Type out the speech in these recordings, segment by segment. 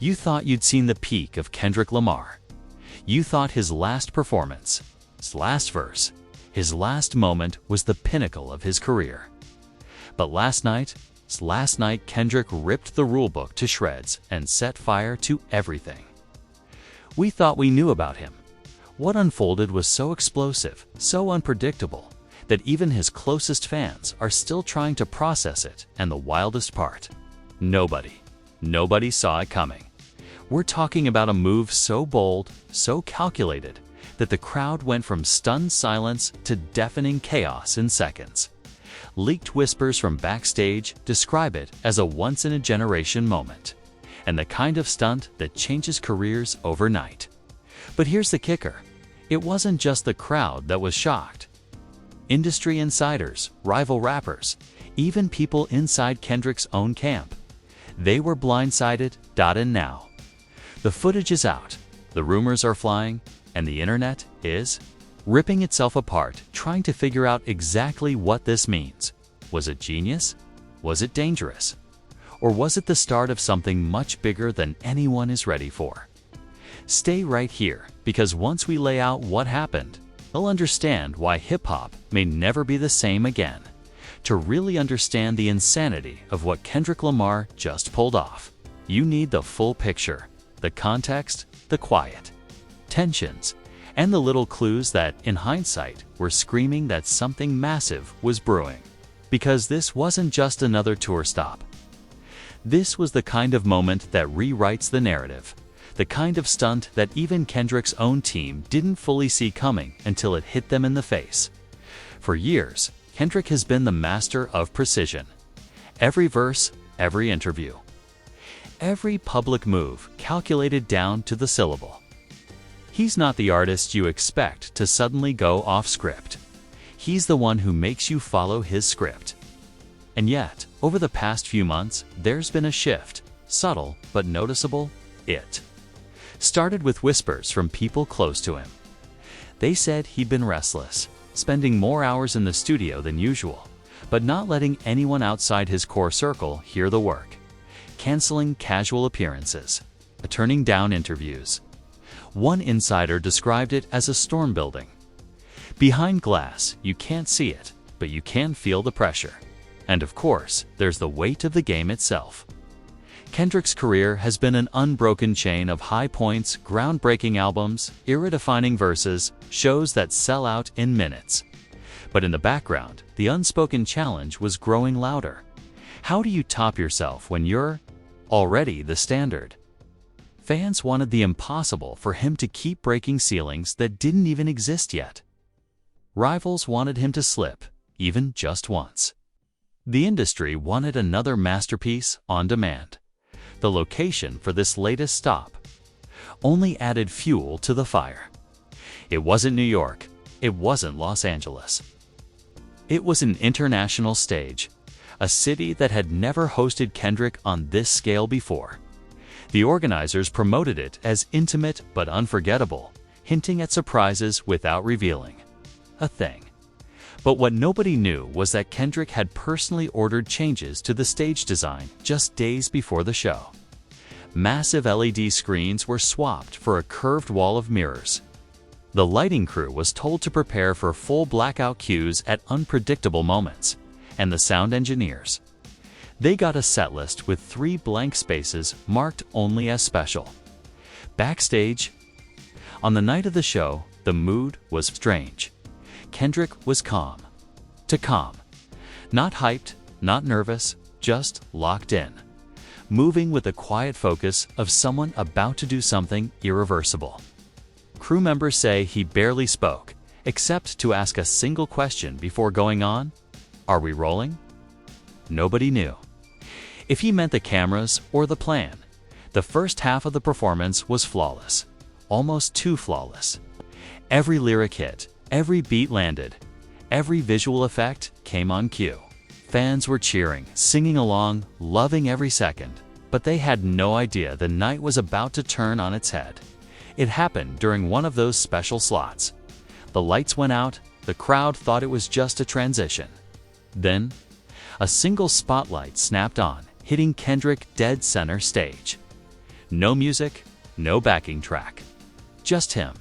You thought you'd seen the peak of Kendrick Lamar. You thought his last performance, his last verse, his last moment was the pinnacle of his career. But last night, Kendrick ripped the rulebook to shreds and set fire to everything. We thought we knew about him. What unfolded was so explosive, so unpredictable, that even his closest fans are still trying to process it, and the wildest part, nobody saw it coming. We're talking about a move so bold, so calculated, that the crowd went from stunned silence to deafening chaos in seconds. Leaked whispers from backstage describe it as a once-in-a-generation moment, and the kind of stunt that changes careers overnight. But here's the kicker. It wasn't just the crowd that was shocked. Industry insiders, rival rappers, even people inside Kendrick's own camp. They were blindsided. And now, the footage is out, the rumors are flying, and the internet is ripping itself apart trying to figure out exactly what this means. Was it genius? Was it dangerous? Or was it the start of something much bigger than anyone is ready for? Stay right here, because once we lay out what happened, you'll understand why hip-hop may never be the same again. To really understand the insanity of what Kendrick Lamar just pulled off, you need the full picture, the context, the quiet, tensions, and the little clues that, in hindsight, were screaming that something massive was brewing. Because this wasn't just another tour stop. This was the kind of moment that rewrites the narrative, the kind of stunt that even Kendrick's own team didn't fully see coming until it hit them in the face. For years, Kendrick has been the master of precision. Every verse, every interview, every public move calculated down to the syllable. He's not the artist you expect to suddenly go off script. He's the one who makes you follow his script. And yet, over the past few months, there's been a shift, subtle but noticeable. It started with whispers from people close to him. They said he'd been restless, spending more hours in the studio than usual, but not letting anyone outside his core circle hear the work, canceling casual appearances, turning down interviews. One insider described it as a storm building. Behind glass, you can't see it, but you can feel the pressure. And of course, there's the weight of the game itself. Kendrick's career has been an unbroken chain of high points, groundbreaking albums, era-defining verses, shows that sell out in minutes. But in the background, the unspoken challenge was growing louder. How do you top yourself when you're already the standard? Fans wanted the impossible for him to keep breaking ceilings that didn't even exist yet. Rivals wanted him to slip, even just once. The industry wanted another masterpiece on demand. The location for this latest stop only added fuel to the fire. It wasn't New York. It wasn't Los Angeles. It was an international stage, a city that had never hosted Kendrick on this scale before. The organizers promoted it as intimate but unforgettable, hinting at surprises without revealing a thing. But what nobody knew was that Kendrick had personally ordered changes to the stage design just days before the show. Massive LED screens were swapped for a curved wall of mirrors. The lighting crew was told to prepare for full blackout cues at unpredictable moments, and the sound engineers, they got a set list with 3 blank spaces marked only as special. Backstage, on the night of the show, the mood was strange. Kendrick was calm. Not hyped, not nervous, just locked in. Moving with the quiet focus of someone about to do something irreversible. Crew members say he barely spoke, except to ask a single question before going on. Are we rolling? Nobody knew. If he meant the cameras or the plan, the first half of the performance was flawless, almost too flawless. Every lyric hit, every beat landed, every visual effect came on cue. Fans were cheering, singing along, loving every second, but they had no idea the night was about to turn on its head. It happened during one of those special slots. The lights went out, the crowd thought it was just a transition. Then, a single spotlight snapped on, hitting Kendrick dead center stage. No music, no backing track. Just him,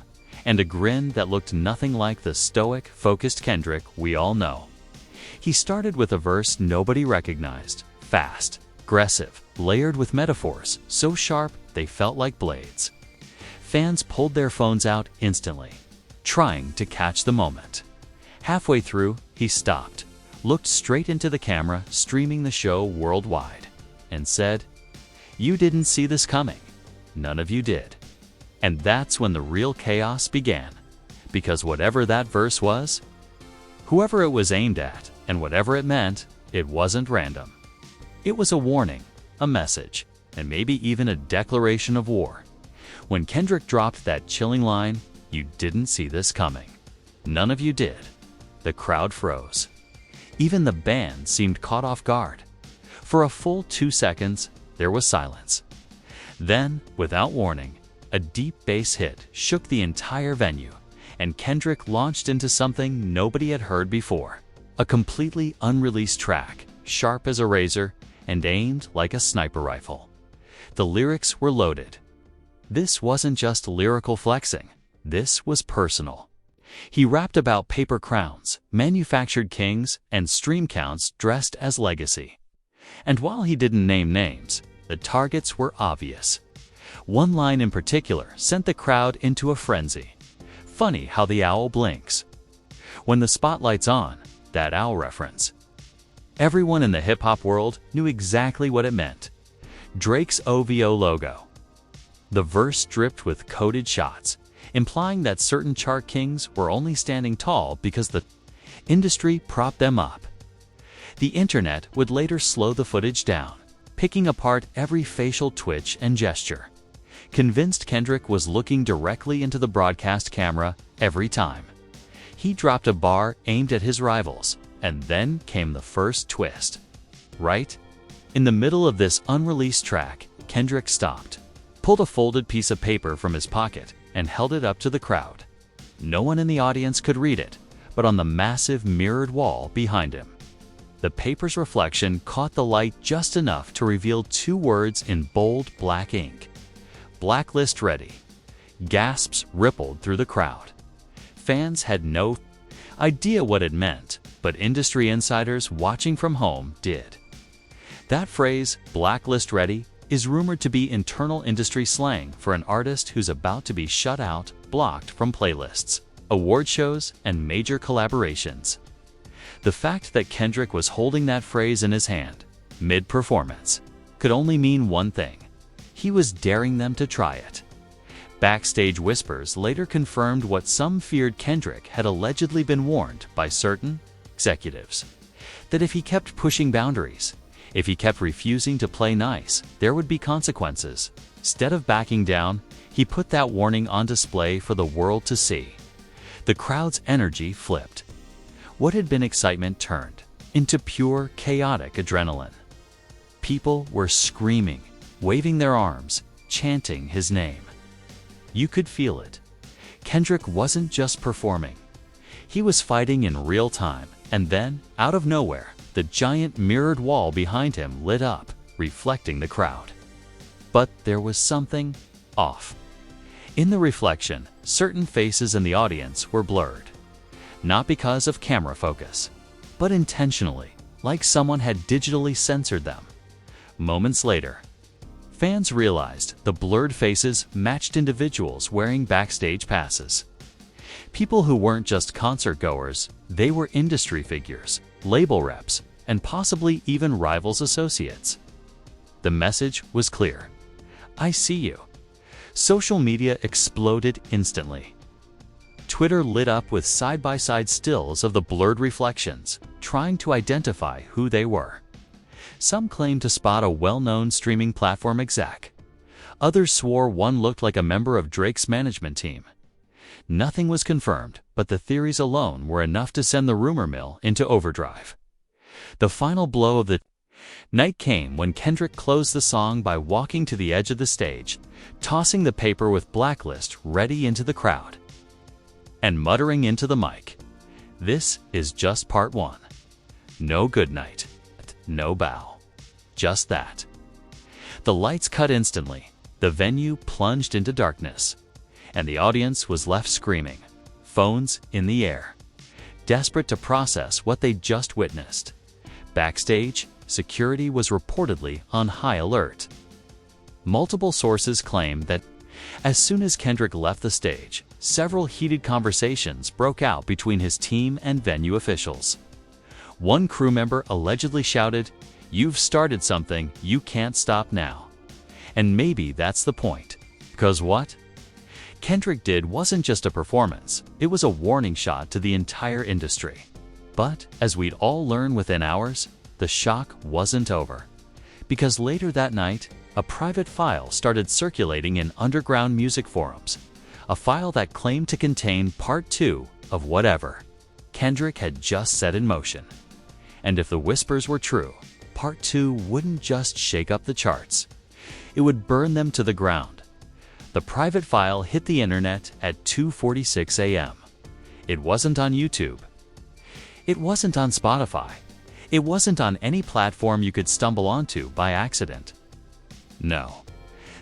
and a grin that looked nothing like the stoic, focused Kendrick we all know. He started with a verse nobody recognized, fast, aggressive, layered with metaphors so sharp they felt like blades. Fans pulled their phones out instantly, trying to catch the moment. Halfway through, he stopped, looked straight into the camera streaming the show worldwide, and said, "You didn't see this coming. None of you did." And that's when the real chaos began, because whatever that verse was, whoever it was aimed at, and whatever it meant, it wasn't random. It was a warning, a message, and maybe even a declaration of war. When Kendrick dropped that chilling line, "You didn't see this coming. None of you did," the crowd froze. Even the band seemed caught off guard. For a full 2 seconds, there was silence. Then, without warning, a deep bass hit shook the entire venue, and Kendrick launched into something nobody had heard before. A completely unreleased track, sharp as a razor and aimed like a sniper rifle. The lyrics were loaded. This wasn't just lyrical flexing. This was personal. He rapped about paper crowns, manufactured kings, and stream counts dressed as legacy. And while he didn't name names, the targets were obvious. One line in particular sent the crowd into a frenzy. Funny how the owl blinks. When the spotlight's on, that owl reference. Everyone in the hip-hop world knew exactly what it meant. Drake's OVO logo. The verse dripped with coded shots, implying that certain chart kings were only standing tall because the industry propped them up. The internet would later slow the footage down, picking apart every facial twitch and gesture, convinced Kendrick was looking directly into the broadcast camera every time. He dropped a bar aimed at his rivals, and then came the first twist. Right in the middle of this unreleased track, Kendrick stopped, pulled a folded piece of paper from his pocket, and held it up to the crowd. No one in the audience could read it, but on the massive mirrored wall behind him, the paper's reflection caught the light just enough to reveal 2 words in bold black ink. "Blacklist ready." Gasps rippled through the crowd. Fans had no idea what it meant, but industry insiders watching from home did. That phrase, "blacklist ready," is rumored to be internal industry slang for an artist who's about to be shut out, blocked from playlists, award shows, and major collaborations. The fact that Kendrick was holding that phrase in his hand, mid-performance, could only mean one thing. He was daring them to try it. Backstage whispers later confirmed what some feared. Kendrick had allegedly been warned by certain executives that if he kept pushing boundaries, if he kept refusing to play nice, there would be consequences. Instead of backing down, he put that warning on display for the world to see. The crowd's energy flipped. What had been excitement turned into pure, chaotic adrenaline. People were screaming, waving their arms, chanting his name. You could feel it. Kendrick wasn't just performing. He was fighting in real time, and then, out of nowhere, the giant mirrored wall behind him lit up, reflecting the crowd. But there was something off. In the reflection, certain faces in the audience were blurred. Not because of camera focus, but intentionally, like someone had digitally censored them. Moments later, fans realized the blurred faces matched individuals wearing backstage passes. People who weren't just concert goers, they were industry figures, label reps, and possibly even rivals associates. The message was clear. I see you. Social media exploded instantly. Twitter lit up with side-by-side stills of the blurred reflections, trying to identify who they were. Some claimed to spot a well-known streaming platform exec. Others swore one looked like a member of Drake's management team. Nothing was confirmed, but the theories alone were enough to send the rumor mill into overdrive. The final blow of the night came when Kendrick closed the song by walking to the edge of the stage, tossing the paper with blacklist ready into the crowd, and muttering into the mic, "This is just part 1. No good night. No bow. Just that." The lights cut instantly. The venue plunged into darkness, and the audience was left screaming, phones in the air, desperate to process what they'd just witnessed. Backstage, security was reportedly on high alert. Multiple sources claim that as soon as Kendrick left the stage, several heated conversations broke out between his team and venue officials. One crew member allegedly shouted, "You've started something, you can't stop now." And maybe that's the point. Because what Kendrick did wasn't just a performance, it was a warning shot to the entire industry. But, as we'd all learn within hours, the shock wasn't over. Because later that night, a private file started circulating in underground music forums, a file that claimed to contain part 2 of whatever Kendrick had just set in motion. And if the whispers were true, part 2 wouldn't just shake up the charts, it would burn them to the ground. The private file hit the internet at 2:46 a.m. It wasn't on YouTube. It wasn't on Spotify. It wasn't on any platform you could stumble onto by accident. No.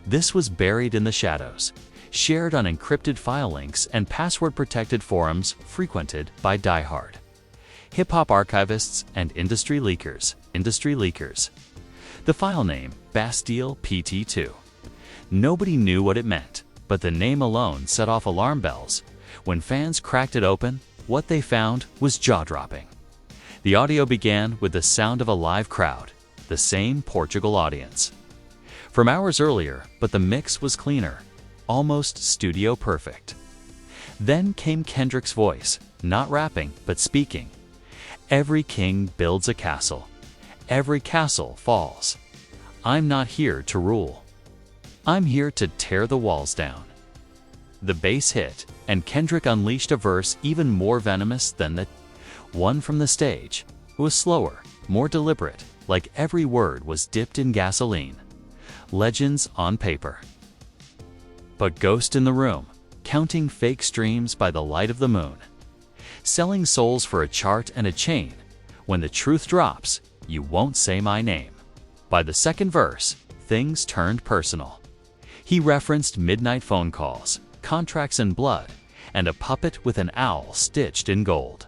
This was buried in the shadows, shared on encrypted file links and password-protected forums frequented by diehard hip-hop archivists and industry leakers. The file name, Bastile PT2. Nobody knew what it meant, but the name alone set off alarm bells. When fans cracked it open, what they found was jaw-dropping. The audio began with the sound of a live crowd, the same Portugal audience from hours earlier, but the mix was cleaner, almost studio perfect. Then came Kendrick's voice, not rapping, but speaking. "Every king builds a castle. Every castle falls. I'm not here to rule. I'm here to tear the walls down." The bass hit, and Kendrick unleashed a verse even more venomous than the one from the stage. It was slower, more deliberate, like every word was dipped in gasoline. Legends on paper. But ghost in the room, counting fake streams by the light of the moon. Selling souls for a chart and a chain. When the truth drops, you won't say my name. By the second verse, things turned personal. He referenced midnight phone calls, contracts in blood, and a puppet with an owl stitched in gold.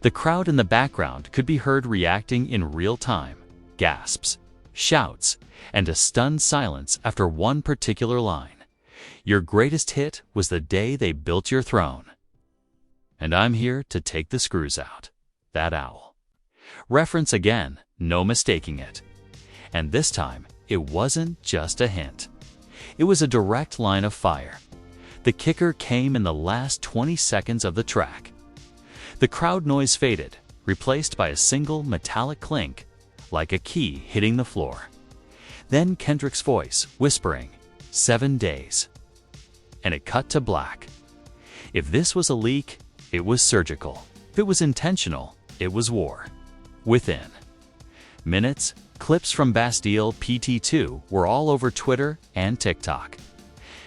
The crowd in the background could be heard reacting in real time, gasps, shouts, and a stunned silence after one particular line. "Your greatest hit was the day they built your throne. And I'm here to take the screws out." That owl. Reference again, no mistaking it. And this time, it wasn't just a hint. It was a direct line of fire. The kicker came in the last 20 seconds of the track. The crowd noise faded, replaced by a single metallic clink, like a key hitting the floor. Then Kendrick's voice, whispering, "7 days." And it cut to black. If this was a leak, it was surgical. If it was intentional, it was war. Within minutes, clips from Bastile PT2 were all over Twitter and TikTok.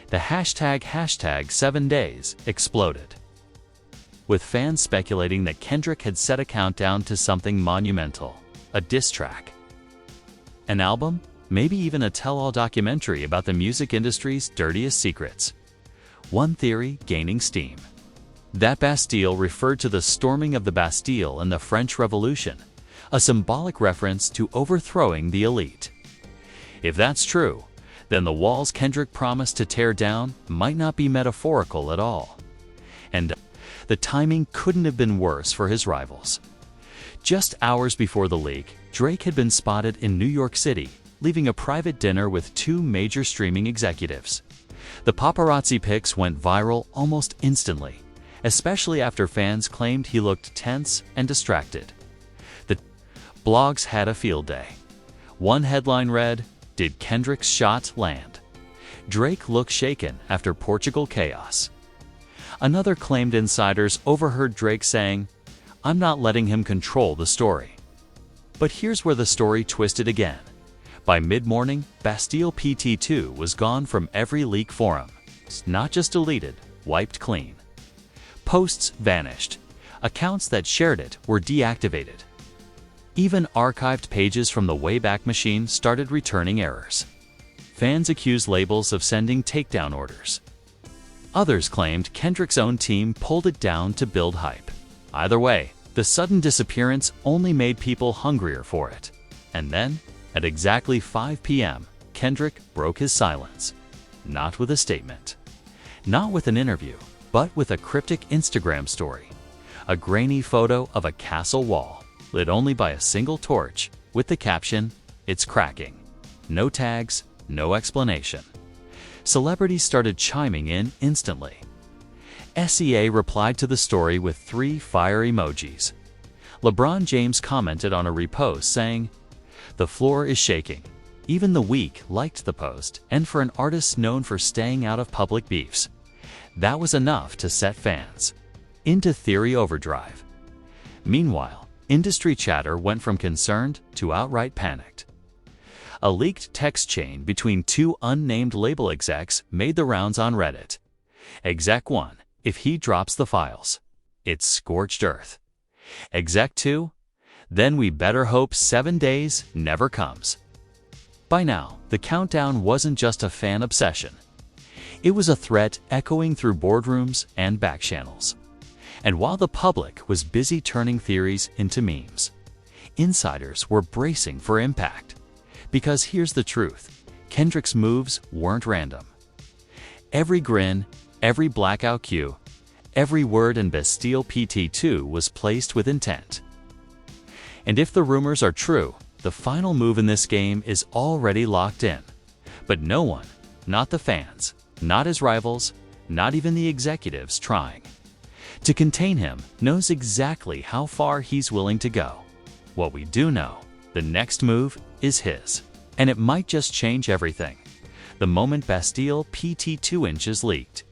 The hashtag 7 days exploded, with fans speculating that Kendrick had set a countdown to something monumental, a diss track, an album, maybe even a tell-all documentary about the music industry's dirtiest secrets. One theory gaining steam: that Bastille referred to the storming of the Bastille in the French Revolution, a symbolic reference to overthrowing the elite. If that's true, then the walls Kendrick promised to tear down might not be metaphorical at all. And the timing couldn't have been worse for his rivals. Just hours before the leak, Drake had been spotted in New York City, leaving a private dinner with 2 major streaming executives. The paparazzi pics went viral almost instantly, especially after fans claimed he looked tense and distracted. The blogs had a field day. One headline read, "Did Kendrick's shot land? Drake looked shaken after Portugal chaos." Another claimed insiders overheard Drake saying, "I'm not letting him control the story." But here's where the story twisted again. By mid-morning, Bastile PT2 was gone from every leak forum. Not just deleted, wiped clean. Posts vanished. Accounts that shared it were deactivated. Even archived pages from the Wayback Machine started returning errors. Fans accused labels of sending takedown orders. Others claimed Kendrick's own team pulled it down to build hype. Either way, the sudden disappearance only made people hungrier for it. And then, at exactly 5 p.m., Kendrick broke his silence. Not with a statement. Not with an interview, but with a cryptic Instagram story. A grainy photo of a castle wall, lit only by a single torch, with the caption, "It's cracking." No tags, no explanation. Celebrities started chiming in instantly. SEA replied to the story with 3 fire emojis. LeBron James commented on a repost saying, "The floor is shaking." Even the weak liked the post, and for an artist known for staying out of public beefs, that was enough to set fans into theory overdrive. Meanwhile, industry chatter went from concerned to outright panicked. A leaked text chain between 2 unnamed label execs made the rounds on Reddit. Exec 1, if he drops the files, it's scorched earth. Exec 2, then we better hope 7 days never comes. By now, the countdown wasn't just a fan obsession. It was a threat echoing through boardrooms and back channels. And while the public was busy turning theories into memes, insiders were bracing for impact. Because here's the truth, Kendrick's moves weren't random. Every grin, every blackout cue, every word in Bastile PT2 was placed with intent. And if the rumors are true, the final move in this game is already locked in. But no one, not the fans, not his rivals, not even the executives trying to contain him, knows exactly how far he's willing to go. What we do know, the next move is his. And it might just change everything. The moment Bastile PT2 inches leaked,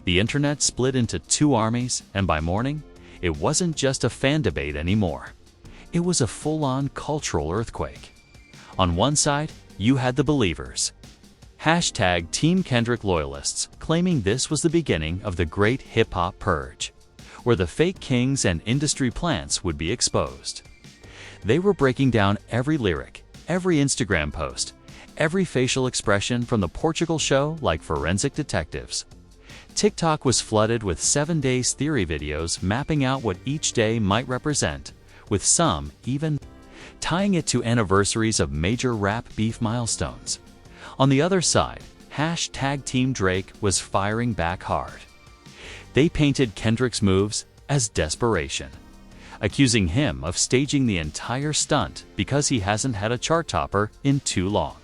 the internet split into 2 armies, and by morning, it wasn't just a fan debate anymore. It was a full-on cultural earthquake. On one side, you had the believers. Hashtag Team Kendrick loyalists claiming this was the beginning of the great hip-hop purge, where the fake kings and industry plants would be exposed. They were breaking down every lyric, every Instagram post, every facial expression from the Portugal show like forensic detectives. TikTok was flooded with 7 days theory videos mapping out what each day might represent, with some even tying it to anniversaries of major rap beef milestones. On the other side, hashtag Team Drake was firing back hard. They painted Kendrick's moves as desperation, accusing him of staging the entire stunt because he hasn't had a chart topper in too long.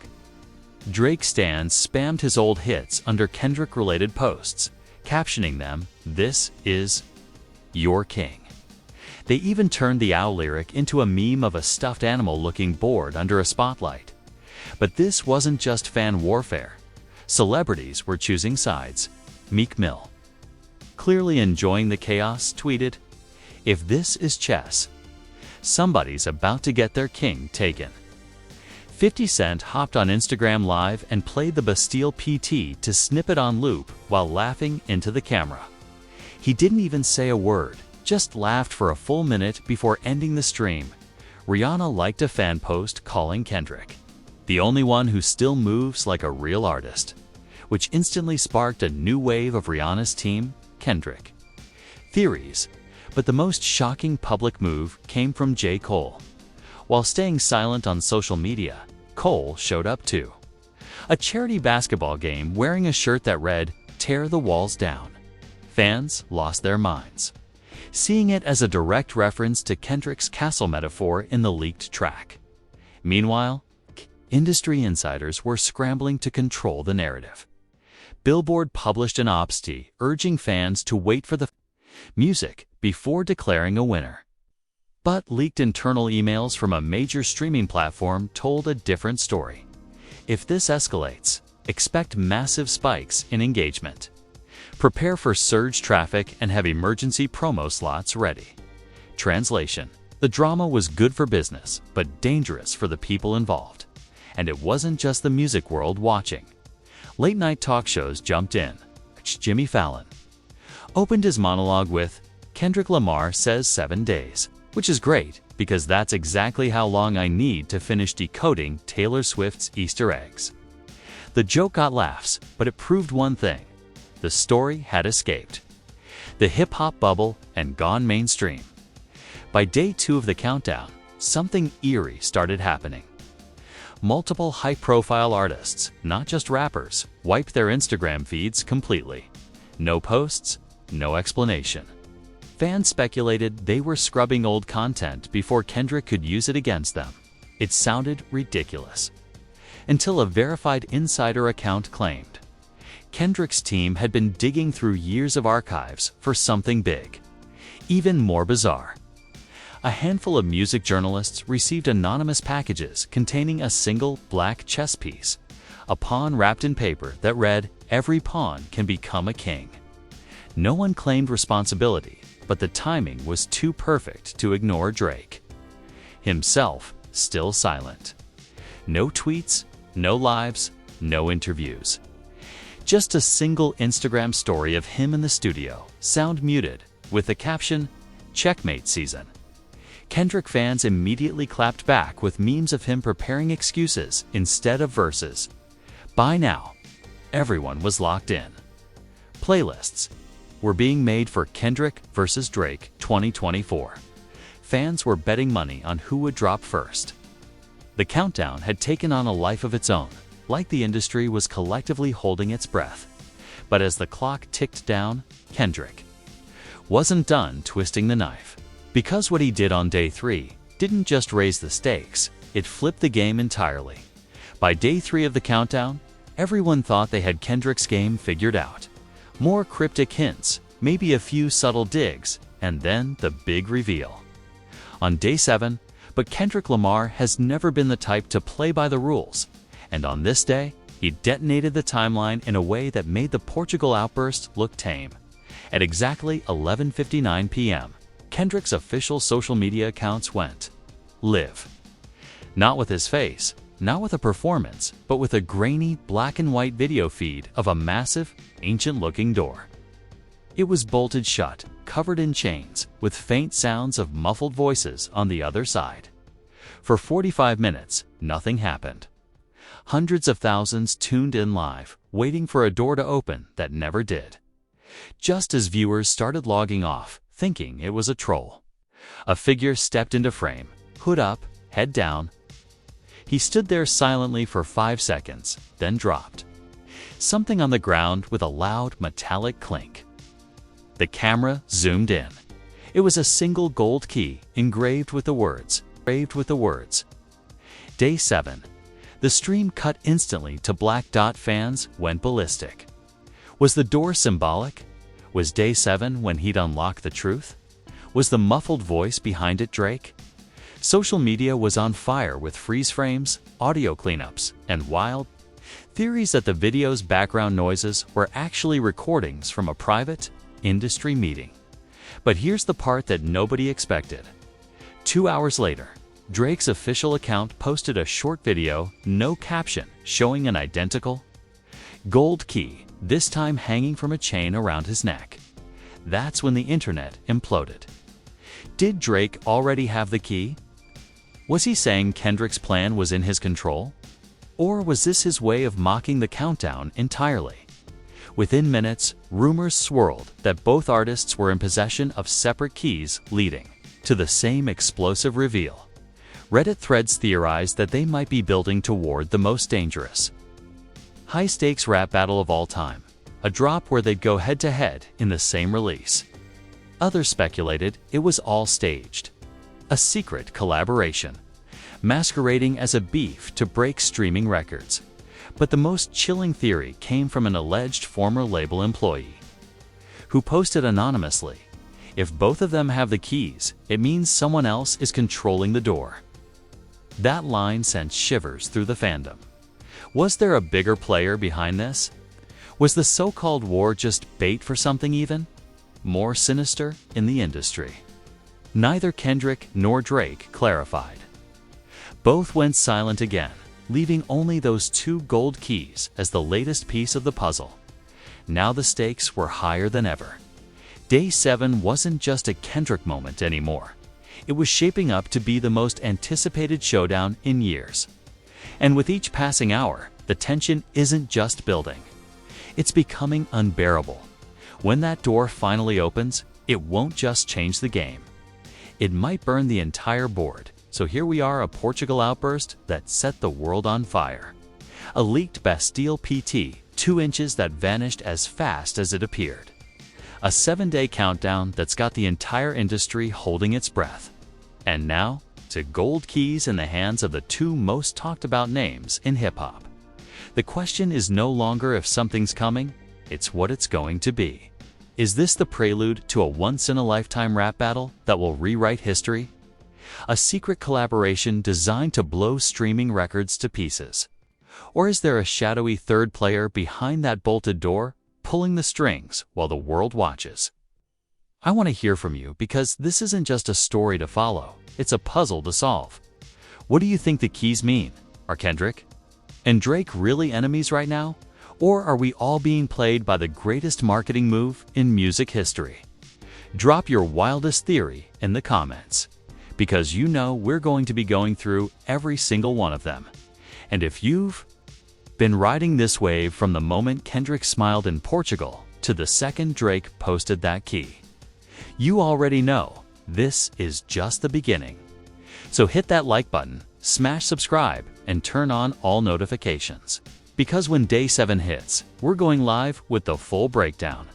Drake stans spammed his old hits under Kendrick-related posts, captioning them, "This is your king." They even turned the owl lyric into a meme of a stuffed animal looking bored under a spotlight. But this wasn't just fan warfare. Celebrities were choosing sides. Meek Mill, clearly enjoying the chaos, tweeted, "If this is chess, somebody's about to get their king taken." 50 Cent hopped on Instagram Live and played the Bastile PT to snip it on loop while laughing into the camera. He didn't even say a word, just laughed for a full minute before ending the stream. Rihanna liked a fan post calling Kendrick the only one who still moves like a real artist, which instantly sparked a new wave of Rihanna's team, Kendrick theories. But the most shocking public move came from J. Cole. While staying silent on social media, Cole showed up too. A charity basketball game wearing a shirt that read, "Tear the walls down." Fans lost their minds, seeing it as a direct reference to Kendrick's castle metaphor in the leaked track. Meanwhile, industry insiders were scrambling to control the narrative. Billboard published an op-ed urging fans to wait for the music before declaring a winner. But leaked internal emails from a major streaming platform told a different story. If this escalates, expect massive spikes in engagement. Prepare for surge traffic and have emergency promo slots ready. Translation: the drama was good for business, but dangerous for the people involved. And it wasn't just the music world watching. Late-night talk shows jumped in. Jimmy Fallon opened his monologue with, "Kendrick Lamar says 7 days," which is great because that's exactly how long I need to finish decoding Taylor Swift's Easter eggs. The joke got laughs, but it proved one thing: the story had escaped the hip-hop bubble and gone mainstream. By day 2 of the countdown, something eerie started happening. Multiple high-profile artists, not just rappers, wiped their Instagram feeds completely. No posts, no explanation. Fans speculated they were scrubbing old content before Kendrick could use it against them. It sounded ridiculous. Until a verified insider account claimed Kendrick's team had been digging through years of archives for something big. Even more bizarre, a handful of music journalists received anonymous packages containing a single black chess piece, a pawn wrapped in paper that read, "Every pawn can become a king." No one claimed responsibility, but the timing was too perfect to ignore Drake. Himself still silent. No tweets, no lives, no interviews. Just a single Instagram story of him in the studio, sound muted, with the caption, "Checkmate season." Kendrick fans immediately clapped back with memes of him preparing excuses instead of verses. By now, everyone was locked in. Playlists were being made for Kendrick vs. Drake 2024. Fans were betting money on who would drop first. The countdown had taken on a life of its own, like the industry was collectively holding its breath. But as the clock ticked down, Kendrick wasn't done twisting the knife. Because what he did on day 3 didn't just raise the stakes, it flipped the game entirely. By day 3 of the countdown, everyone thought they had Kendrick's game figured out. More cryptic hints, maybe a few subtle digs, and then the big reveal. On day 7, but Kendrick Lamar has never been the type to play by the rules. And on this day, he detonated the timeline in a way that made the Portugal outburst look tame. At exactly 11:59 p.m., Kendrick's official social media accounts went live. Not with his face, not with a performance, but with a grainy black and white video feed of a massive, ancient-looking door. It was bolted shut, covered in chains, with faint sounds of muffled voices on the other side. For 45 minutes, nothing happened. Hundreds of thousands tuned in live, waiting for a door to open that never did. Just as viewers started logging off, thinking it was a troll, a figure stepped into frame, hood up, head down. He stood there silently for 5 seconds, then dropped something on the ground with a loud metallic clink. The camera zoomed in. It was a single gold key engraved with the words. Day 7. The stream cut instantly to black. Fans went ballistic. Was the door symbolic? Was day 7 when he'd unlock the truth? Was the muffled voice behind it Drake? Social media was on fire with freeze frames, audio cleanups, and wild theories that the video's background noises were actually recordings from a private industry meeting. But here's the part that nobody expected. 2 hours later, Drake's official account posted a short video, no caption, showing an identical gold key, this time hanging from a chain around his neck. That's when the internet imploded. Did Drake already have the key? Was he saying Kendrick's plan was in his control? Or was this his way of mocking the countdown entirely? Within minutes, rumors swirled that both artists were in possession of separate keys, leading to the same explosive reveal. Reddit threads theorized that they might be building toward the most dangerous, high-stakes rap battle of all time, a drop where they'd go head-to-head in the same release. Others speculated it was all staged, a secret collaboration, masquerading as a beef to break streaming records. But the most chilling theory came from an alleged former label employee, who posted anonymously, "If both of them have the keys, it means someone else is controlling the door." That line sent shivers through the fandom. Was there a bigger player behind this? Was the so-called war just bait for something even more sinister in the industry? Neither Kendrick nor Drake clarified. Both went silent again, leaving only those 2 gold keys as the latest piece of the puzzle. Now the stakes were higher than ever. Day 7 wasn't just a Kendrick moment anymore. It was shaping up to be the most anticipated showdown in years. And with each passing hour, the tension isn't just building. It's becoming unbearable. When that door finally opens, it won't just change the game. It might burn the entire board. So here we are, a Portugal outburst that set the world on fire. A leaked Bastile PT, 2 inches that vanished as fast as it appeared. A 7-day countdown that's got the entire industry holding its breath. And now, to gold keys in the hands of the 2 most talked about names in hip-hop. The question is no longer if something's coming, it's what it's going to be. Is this the prelude to a once-in-a-lifetime rap battle that will rewrite history? A secret collaboration designed to blow streaming records to pieces? Or is there a shadowy third player behind that bolted door, pulling the strings while the world watches? I want to hear from you because this isn't just a story to follow, it's a puzzle to solve. What do you think the keys mean? Are Kendrick and Drake really enemies right now? Or are we all being played by the greatest marketing move in music history? Drop your wildest theory in the comments, because you know we're going to be going through every single one of them. And if you've been riding this wave from the moment Kendrick smiled in Portugal to the second Drake posted that key, you already know this is just the beginning. So hit that like button, smash subscribe, and turn on all notifications. Because when day 7 hits, we're going live with the full breakdown.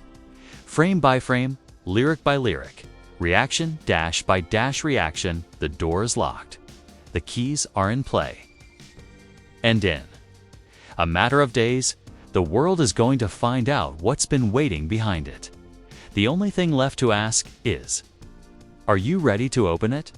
Frame by frame, lyric by lyric, reaction dash by dash reaction, the door is locked. The keys are in play. And in a matter of days, the world is going to find out what's been waiting behind it. The only thing left to ask is, are you ready to open it?